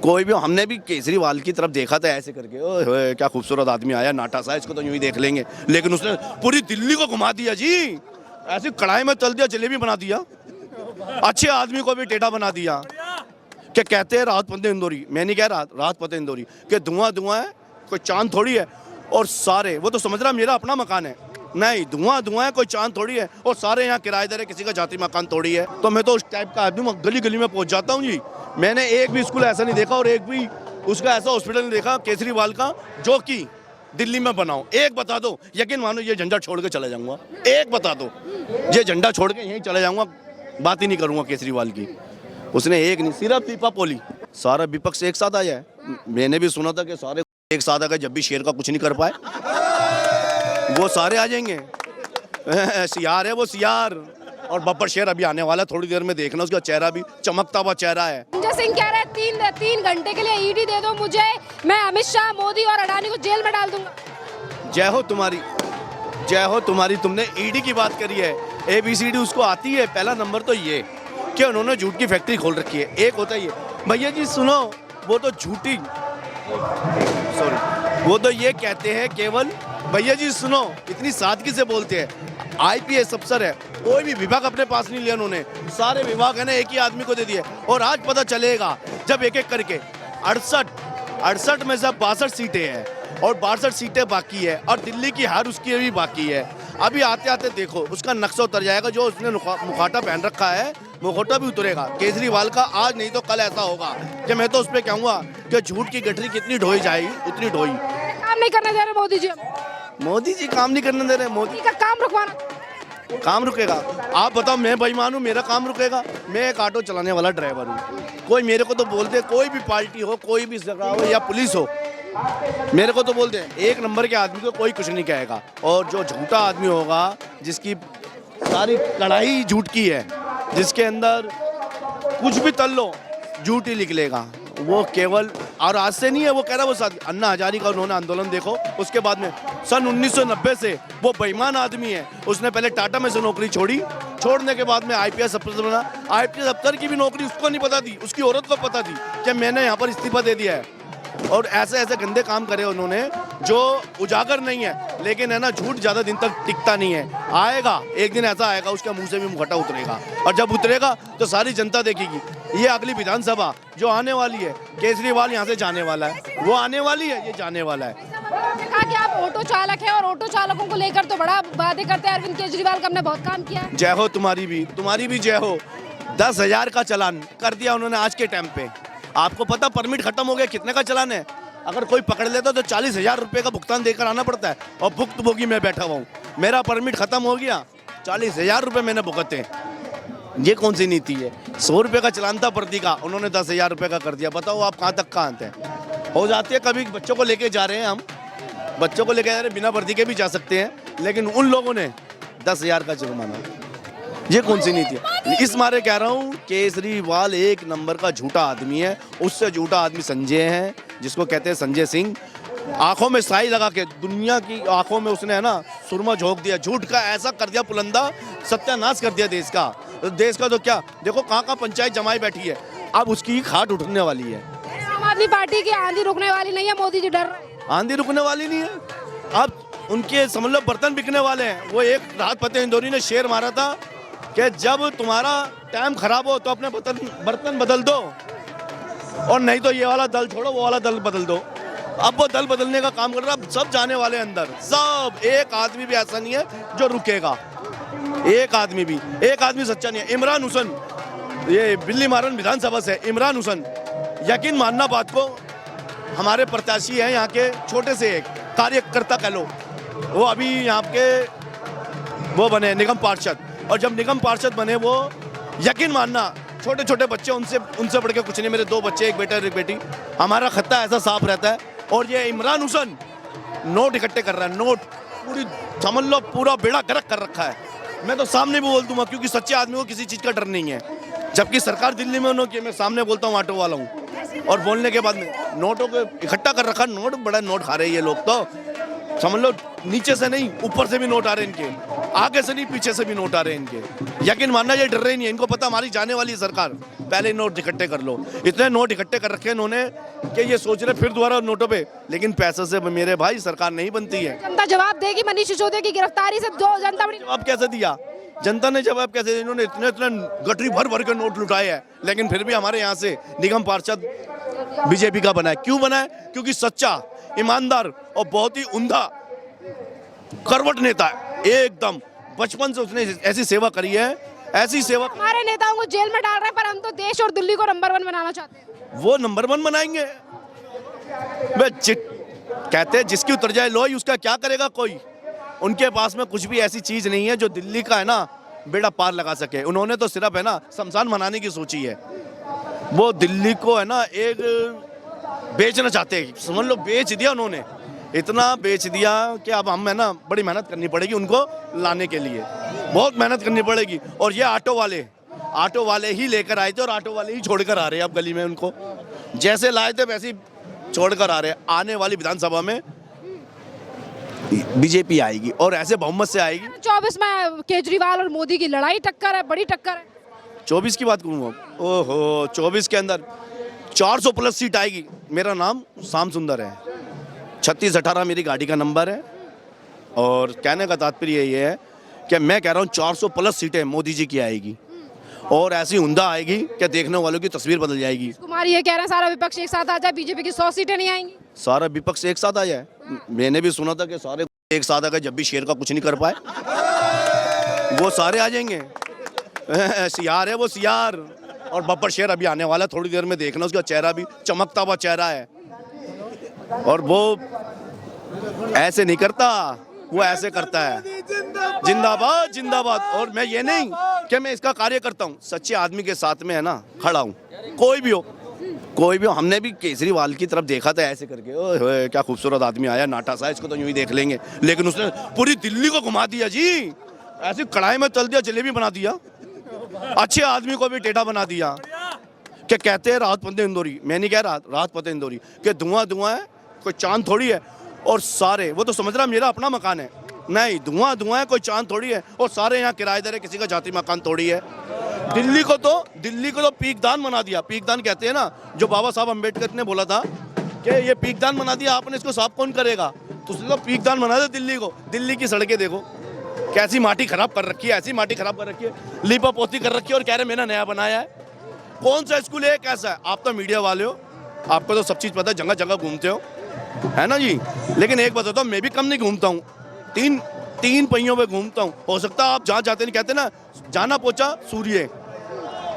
कोई भी, हमने भी केजरीवाल की तरफ देखा था ऐसे करके, ओए होए क्या खूबसूरत आदमी आया, नाटा सा, इसको तो यूं ही देख लेंगे, लेकिन उसने पूरी दिल्ली को घुमा दिया जी, ऐसी कढ़ाई में तल दिया, जलेबी बना दिया, अच्छे आदमी को भी टेढ़ा बना दिया। क्या कहते हैं राहत फतेह इंदौरी, मैं नहीं कह रहा, राहत फतेह इंदौरी कि धुआं धुआं है, कोई चांद थोड़ी है, और सारे, वो तो समझ रहा मेरा अपना मकान है, नहीं धुआं धुआं है, कोई चांद थोड़ी है, और सारे यहाँ किराएदार है, किसी का जाति मकान थोड़ी है। तो मैं तो उस टाइप का आदमी, गली गली में पहुंच जाता हूँ जी। मैंने एक भी स्कूल ऐसा नहीं देखा और एक भी उसका ऐसा हॉस्पिटल नहीं देखा केजरीवाल का जो कि दिल्ली में बनाओ। एक बता दो, यकीन मानो ये झंडा छोड़ के चला जाऊंगा, एक बता दो, ये झंडा छोड़ के यहीं चला जाऊंगा, बात ही नहीं करूंगा केजरीवाल की। उसने एक नहीं, सिर्फ दीपावली, सारा विपक्ष एक साथ आया है। मैंने भी सुना था कि सारे एक साथ आ गए, जब भी शेर का कुछ नहीं कर पाए वो सारे आ जाएंगे। सियार है वो, सियार, और बब्बर शेर अभी आने वाला है, थोड़ी देर में देखना, उसका चेहरा भी चमकता हुआ चेहरा है। संजय सिंह कह रहे हैं 3 घंटे के लिए ईडी दे दो मुझे, मैं अमित शाह, मोदी और अडानी को जेल में डाल दूंगा। जय हो तुम्हारी, जय हो तुम्हारी। तुमने ईडी की बात करी है, ABCD उसको आती है। पहला नंबर तो ये कि उन्होंने झूठ की फैक्ट्री खोल रखी है। एक होता है ये, भैया जी सुनो, वो तो झूठी, सॉरी, वो तो ये कहते हैं केवल, भैया जी सुनो, इतनी सादगी से बोलते हैं। IPS अफसर है, कोई भी विभाग अपने पास नहीं लिया उन्होंने, सारे विभाग है ना एक ही आदमी को दे दिए। और आज पता चलेगा जब एक एक करके 68 में से 62 सीटें हैं और 62 सीटें बाकी है, और दिल्ली की हार उसकी भी बाकी है। अभी आते आते देखो उसका नक्शा उतर जाएगा, जो उसने मुखौटा पहन रखा है मुखौटा भी उतरेगा केजरीवाल का। आज नहीं तो कल ऐसा होगा कि मैं तो उस पर कहूँगा कि झूठ की गठरी कितनी ढोई जाएगी उतनी ढोई। काम नहीं करने दे रहे मोदी जी, मोदी जी काम नहीं करने दे रहे, मोदी का काम रुकवाना, काम रुकेगा? आप बताओ, मैं बेईमान हूँ, मेरा काम रुकेगा? मैं एक ऑटो चलाने वाला ड्राइवर हूँ, कोई मेरे को तो बोलते, कोई भी पार्टी हो, कोई भी जगह हो या पुलिस हो, मेरे को तो बोलते हैं एक नंबर के आदमी को कोई कुछ नहीं कहेगा। और जो झूठा आदमी होगा, जिसकी सारी कढ़ाई झूठ की है, जिसके अंदर कुछ भी तल लो झूठ ही निकलेगा, वो केवल, और आज से नहीं है, वो कह रहा है वो अन्ना हजारी का उन्होंने आंदोलन देखो, उसके बाद में सन 1990 से वो बेईमान आदमी है। उसने पहले टाटा में से नौकरी छोड़ी, छोड़ने के बाद में IPS अफसर बना। IPS अफसर की भी नौकरी उसको नहीं पता थी, उसकी औरत को पता थी कि मैंने यहाँ पर इस्तीफा दे दिया है। और ऐसे ऐसे गंदे काम करे उन्होंने जो उजागर नहीं है, लेकिन है ना झूठ ज़्यादा दिन तक टिकता नहीं है। आएगा एक दिन ऐसा आएगा, उसके मुंह से भी मुखौटा उतरेगा, और जब उतरेगा तो सारी जनता देखेगी। ये अगली विधानसभा जो आने वाली है, केजरीवाल यहाँ से जाने वाला है, वो आने वाली है, ये जाने वाला है। कहा कि आप ऑटो चालक हैं और ऑटो चालकों को लेकर तो बड़ा वादे करते हैं, अरविंद केजरीवाल का हमने बहुत काम किया है। जय हो तुम्हारी भी जय हो। 10,000 का चालान कर दिया उन्होंने आज के टाइम पे। आपको पता परमिट खत्म हो गया, कितने का चालान है? अगर कोई पकड़ लेता तो 40,000 रुपये का भुगतान देकर आना पड़ता है, और भुक्तभोगी मैं बैठा हुआ हूँ। मेरा परमिट खत्म हो गया, 40,000 रुपये मैंने भुगते। ये कौन सी नीति है? 100 रुपये का चलान था प्रति का, उन्होंने 10,000 रुपये का कर दिया। बताओ आप कहाँ तक कहाँ आते हैं? हो जाती है कभी, बच्चों को लेके जा रहे हैं हम, बच्चों को लेके जा रहे हैं, बिना वर्दी के भी जा सकते हैं, लेकिन उन लोगों ने 10,000 का जुर्माना, ये कौन सी नीति है? इस मारे कह रहा हूँ केजरीवाल एक नंबर का झूठा आदमी है। उससे झूठा आदमी संजय है, जिसको कहते हैं संजय सिंह। आंखों में साई लगा के, दुनिया की आंखों में उसने है ना सुरमा झोंक दिया, झूठ का ऐसा कर दिया पुलंदा, सत्यानाश कर दिया देश का। देश का तो क्या, देखो कहाँ कहाँ पंचायत जमाई बैठी है, अब उसकी खाट उठने वाली है। आम आदमी पार्टी की आंधी रुकने वाली नहीं है, मोदी जी डर रहे हैं। आंधी रुकने वाली नहीं है, अब उनके समझ लो बर्तन बिकने वाले हैं। वो एक राहत फतेह इंदौरी ने शेर मारा था कि जब तुम्हारा टाइम खराब हो तो अपने बर्तन बदल दो, और नहीं तो ये वाला दल छोड़ो, वो वाला दल बदल दो। अब वो दल बदलने का काम कर रहा है, सब जाने वाले अंदर, सब। एक आदमी भी ऐसा नहीं है जो रुकेगा, एक आदमी सच्चा नहीं है। इमरान हुसैन, ये बिल्ली मारन विधानसभा से इमरान हुसैन, यकीन मानना बात को, हमारे प्रत्याशी हैं यहाँ के, छोटे से एक कार्यकर्ता कह लो, वो अभी यहाँ के वो बने निगम पार्षद, और जब निगम पार्षद बने वो, यकीन मानना छोटे छोटे बच्चे, उनसे बढ़ के कुछ नहीं। मेरे 2 बच्चे, एक बेटा और एक बेटी, हमारा खत्ता ऐसा साफ रहता है। और ये इमरान हुसैन नोट इकट्ठे कर रहा है, नोट पूरी समझ लो पूरा बेड़ा गर्क कर रखा है। मैं तो सामने भी बोल दूंगा, क्योंकि सच्चे आदमी को किसी चीज़ का डर नहीं है। जबकि सरकार दिल्ली में उन्होंने, मैं सामने बोलता हूँ, ऑटो वाला हूँ, और बोलने के बाद में नोटों को इकट्ठा कर रखा, नोट बड़ा नोट खा रहे हैं ये लोग, तो समझ लो नीचे से नहीं ऊपर से भी नोट आ रहे हैं इनके। आगे से नहीं पीछे से भी नोट आ रहे हैं इनके। यकीन मानना ये डर रहे नहीं है, इनको पता हमारी जाने वाली है सरकार, पहले नोट इकट्ठे कर लो। इतने नोट इकट्ठे कर रखे हैं इन्होंने कि ये सोच रहे फिर दोबारा नोटों पे, लेकिन पैसे से मेरे भाई सरकार नहीं बनती है। जनता जवाब देगी मनीष सिसोदिया की गिरफ्तारी से? जो जनता बड़ी जवाब कैसे दिया जनता ने? जवाब कैसे दिया? इन्होंने इतने इतने गठरी भर भर के नोट लुटाए हैं, लेकिन फिर भी हमारे यहाँ से निगम पार्षद बीजेपी का बना है। क्यों बना है? क्योंकि सच्चा, ईमानदार और बहुत ही उम्दा करवट नेता है एकदम। बचपन से उसने ऐसी सेवा करी है, ऐसी सेवा। हमारे नेताओं को जेल में डाल रहे हैं, पर हम तो देश और दिल्ली को नंबर 1 बनाना चाहते हैं। वो नंबर 1 बनाएंगे। कहते हैं जिसकी उतर जाए लोई उसका क्या करेगा कोई। उनके पास में कुछ भी ऐसी चीज नहीं है जो दिल्ली का है ना बेड़ा पार लगा सके। उन्होंने तो सिर्फ है ना शमशान बनाने की सोची है। वो दिल्ली को है ना एक बेचना चाहते हैं, समझ लो बेच दिया उन्होंने, इतना बेच दिया कि अब हम है ना बड़ी मेहनत करनी पड़ेगी उनको लाने के लिए, बहुत मेहनत करनी पड़ेगी। और ये ऑटो वाले ही लेकर आए थे और ऑटो वाले ही छोड़कर आ रहे हैं अब गली में। उनको जैसे लाए थे वैसे ही छोड़कर आ रहे हैं। आने वाली विधानसभा में बीजेपी आएगी और ऐसे बहुमत से आएगी। 24 में केजरीवाल और मोदी की लड़ाई, टक्कर है, बड़ी टक्कर है। 24 की बात करूँ, ओहो 24 के अंदर 400 प्लस सीट आएगी। मेरा नाम श्याम सुंदर है, 3618 मेरी गाड़ी का नंबर है। और कहने का तात्पर्य ये है कि मैं कह रहा हूँ 400 प्लस सीटें मोदी जी की आएगी और ऐसी उम्दा आएगी कि देखने वालों की तस्वीर बदल जाएगी। कुमार ये कह रहे हैं सारा विपक्ष एक साथ आ जाए, बीजेपी की 100 सीटें नहीं आएंगी। सारा विपक्ष एक साथ आ जाए? मैंने भी सुना था कि सारे एक साथ आ गए, जब भी शेर का कुछ नहीं कर पाए वो सारे आ जाएंगे। सियार है वो, सियार। और बब्बर शेर अभी आने वाला, थोड़ी देर में देखना, उसका चेहरा भी चमकता हुआ चेहरा है। और वो ऐसे नहीं करता, वो ऐसे करता है। जिंदाबाद जिंदाबाद। और मैं ये नहीं कि मैं इसका कार्य करता हूँ, सच्चे आदमी के साथ में है ना खड़ा हूँ, कोई भी हो। हमने भी केजरीवाल की तरफ देखा था ऐसे करके, ओए क्या खूबसूरत आदमी आया, नाटा सा, इसको तो यूं ही देख लेंगे। लेकिन उसने पूरी दिल्ली को घुमा दिया जी, ऐसी कढ़ाई में तल दिया, जलेबी बना दिया, अच्छे आदमी को भी टेढ़ा बना दिया। क्या कहते हैं राहत फतेह इंदौरी, मैं नहीं कह रहा राहत फतेह इंदौरी, कि धुआं धुआं है, कोई चांद थोड़ी है। और सारे वो तो समझ रहा मेरा अपना मकान है, नहीं धुआं धुआं है, कोई चांद थोड़ी है। और सारे यहाँ किराएदार है, किसी का जाति मकान थोड़ी है। दिल्ली को तो पीकदान बना दिया। पीकदान कहते हैं ना, जो बाबा साहब अम्बेडकर ने बोला था कि ये पीकदान बना दिया आपने, इसको साफ कौन करेगा। तो उसने तो पीकदान बना दिया दिल्ली को। दिल्ली की सड़कें देखो कैसी माटी खराब कर रखी है, ऐसी माटी खराब कर रखी है, लीपा पोती कर रखी है, और कह रहे मैंने नया बनाया है। कौन सा स्कूल है, कैसा है? आप तो मीडिया वाले हो, आपको तो सब चीज़ पता है, जगह जगह घूमते हो, है ना जी। लेकिन एक बताता हूँ, मैं भी कम नहीं घूमता हूँ, तीन पहियों पे घूमता हूँ। हो सकता है आप जहाँ जाते नहीं, कहते ना जाना पहुँचा सूर्य,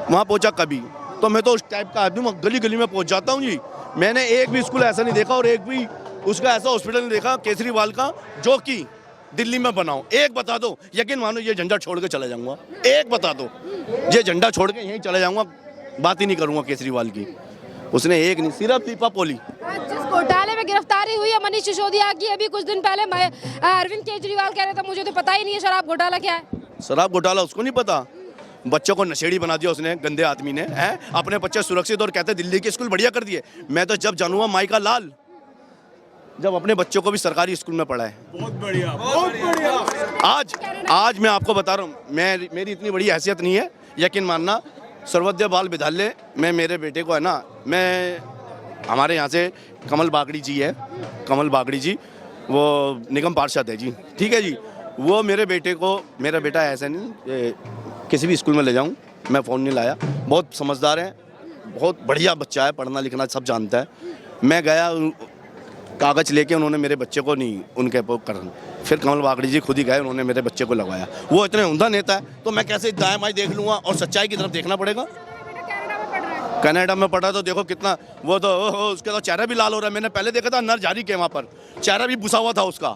वहाँ पहुँचा कभी। तो मैं तो उस टाइप का आदमी, गली गली में पहुँच जाता हूँ जी। मैंने एक भी स्कूल ऐसा नहीं देखा और एक भी उसका ऐसा हॉस्पिटल नहीं देखा केजरीवाल का जो कि दिल्ली में बनाओ। एक बता दो, यकीन मानो ये झंडा छोड़ के चला जाऊंगा। एक बता दो, ये झंडा छोड़ के यहीं चला जाऊंगा, बात ही नहीं करूंगा केजरीवाल की। उसने एक नहीं, सिर्फ दीपापोली। जिस घोटाले में गिरफ्तारी हुई है मनीष सिसोदिया की, अभी कुछ दिन पहले अरविंद केजरीवाल कह रहे थे मुझे तो पता ही नहीं है शराब घोटाला क्या है। शराब घोटाला उसको नहीं पता, बच्चों को नशेड़ी बना दिया उसने, गंदे आदमी ने, है अपने बच्चे सुरक्षित, और कहते दिल्ली के स्कूल बढ़िया कर दिए। मैं तो जब जानूंगा माई का लाल, जब अपने बच्चों को भी सरकारी स्कूल में पढ़ा है। बहुत बढ़िया, बहुत बढ़िया। आज मैं आपको बता रहा हूँ, मेरी इतनी बड़ी हैसियत नहीं है, यकीन मानना। सर्वोदय बाल विद्यालय में मेरे बेटे को है ना, मैं हमारे यहाँ से कमल बागड़ी जी है, कमल बागड़ी जी वो निगम पार्षद है जी, ठीक है जी। वो मेरे बेटे को, मेरा बेटा ऐसा नहीं किसी भी स्कूल में ले जाऊँ, मैं फ़ोन नहीं लाया, बहुत समझदार है, बहुत बढ़िया बच्चा है, पढ़ना लिखना सब जानता है। मैं गया, कागज़ लेके उन्होंने मेरे बच्चे को नहीं उनके कर, फिर कमल बागड़ी जी खुद ही गए, उन्होंने मेरे बच्चे को लगवाया। वो इतने उम्दा नेता है, तो मैं कैसे दाएं बाएं देख लूँगा, और सच्चाई की तरफ देखना पड़ेगा। कनाडा में पढ़ा तो देखो कितना, वो तो उसका तो चेहरा भी लाल हो रहा है। मैंने पहले देखा था नर जारी के वहाँ पर, चेहरा भी बुसा हुआ था उसका,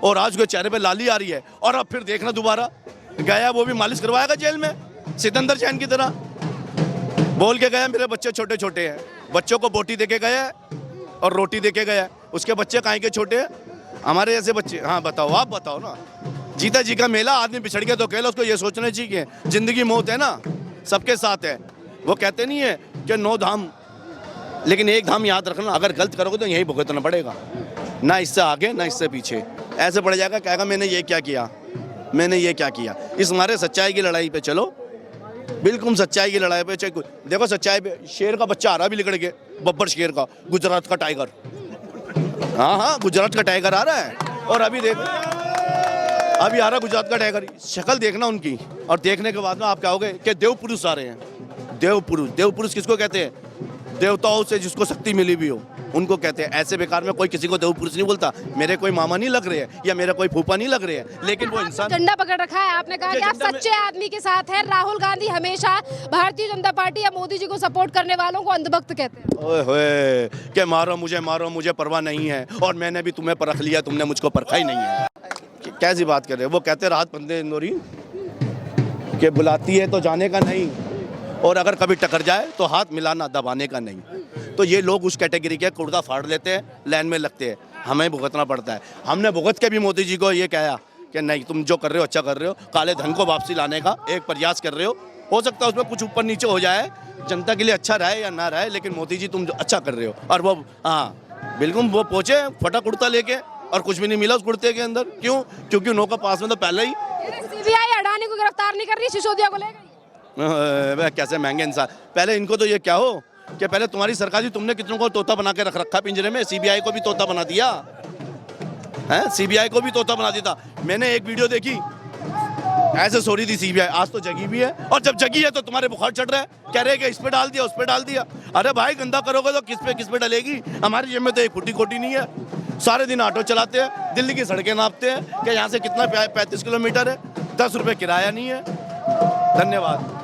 और आज उसके चेहरे पे लाली आ रही है। और अब फिर देखना दोबारा गया, वो भी मालिश करवाएगा जेल में, सिकंदर जैन की तरह बोल के गया मेरे बच्चे छोटे छोटे हैं। बच्चों को बोटी दे के गया और रोटी दे के गया, उसके बच्चे काहे के छोटे हैं, हमारे जैसे बच्चे। हाँ बताओ, आप बताओ ना। जीता जी का मेला, आदमी बिछड़ गया तो अकेला, उसको ये सोचना चाहिए जिंदगी मौत है ना, सबके साथ है। वो कहते नहीं है कि 9 धाम, लेकिन एक धाम याद रखना, अगर गलत करोगे तो यही भुगतना पड़ेगा, ना इससे आगे ना इससे पीछे। ऐसे पड़ जाएगा, कहेगा मैंने ये क्या किया, मैंने ये क्या किया। इस मारे सच्चाई की लड़ाई पे चलो, बिल्कुल सच्चाई की लड़ाई पे। चाहे देखो सच्चाई पे शेर का बच्चा आ रहा भी लिकड़ के, बब्बर शेर का, गुजरात का टाइगर। हाँ, गुजरात का टाइगर आ रहा है। और अभी देखो, अभी आ रहा गुजरात का टाइगर। शक्ल देखना उनकी, और देखने के बाद में आप कहोगे कि देव पुरुष आ रहे हैं। देव पुरुष किसको कहते हैं? देवताओं से जिसको शक्ति मिली भी हो उनको कहते हैं। ऐसे बेकार में कोई किसी को देव पुरुष नहीं बोलता। मेरे कोई मामा नहीं लग रहे हैं या मेरा कोई फूफा नहीं लग रहे हैं, लेकिन वो इंसान झंडा पकड़ रखा है। आपने कहा कि आप सच्चे आदमी के साथ हैं। राहुल गांधी हमेशा भारतीय जनता पार्टी या मोदी जी को सपोर्ट करने वालों को अंधभक्त कहते हैं। ओए होए कि मारो मुझे परवाह नहीं है, और मैंने भी तुम्हें परख लिया, तुमने मुझको परखा ही नहीं है। कैसी बात कर रहे हो? वो कहते हैं राहत पंडित इंदौरी कि बुलाती है तो जाने का नहीं, और अगर कभी टकर जाए तो हाथ मिलाना, दबाने का नहीं। तो ये लोग उस कैटेगरी के कुर्ता फाड़ लेते हैं, लाइन में लगते हैं, हमें भुगतना पड़ता है। हमने भुगत के भी मोदी जी को ये कहा कि नहीं, तुम जो कर रहे हो अच्छा कर रहे हो, काले धन को वापसी लाने का एक प्रयास कर रहे हो सकता है उसमें कुछ ऊपर नीचे हो जाए, जनता के लिए अच्छा रहे या ना रहे, लेकिन मोदी जी तुम जो अच्छा कर रहे हो। और वो हाँ बिल्कुल, वो पहुँचे फटा कुर्ता लेके और कुछ भी नहीं मिला उस कुर्ते के अंदर। क्यों? क्योंकि नौका पास में तो पहले ही सीबीआई अडानी को गिरफ्तार नहीं कर रही, सिसोदिया को ले गई। कैसे महंगे इंसान। पहले इनको तो ये क्या हो कि पहले तुम्हारी सरकार थी, तुमने कितनों को तोता बना के रख रखा पिंजरे में। सीबीआई को भी तोता बना दिया है, सीबीआई को भी तोता बना दिया था। मैंने एक वीडियो देखी, ऐसे सो रही थी सीबीआई। आज तो जगी भी है, और जब जगी है तो तुम्हारे बुखार चढ़ रहा है, कह रहे हैं कि इस पे डाल दिया, उस पे डाल दिया। अरे भाई, गंदा करोगे तो किस पे डलेगी? हमारी जेब में तो एक फुटी कोटी नहीं है। सारे दिन ऑटो चलाते हैं, दिल्ली की सड़कें नापते हैं कि यहाँ से कितना 35 किलोमीटर है, 10 रुपये किराया नहीं है। धन्यवाद।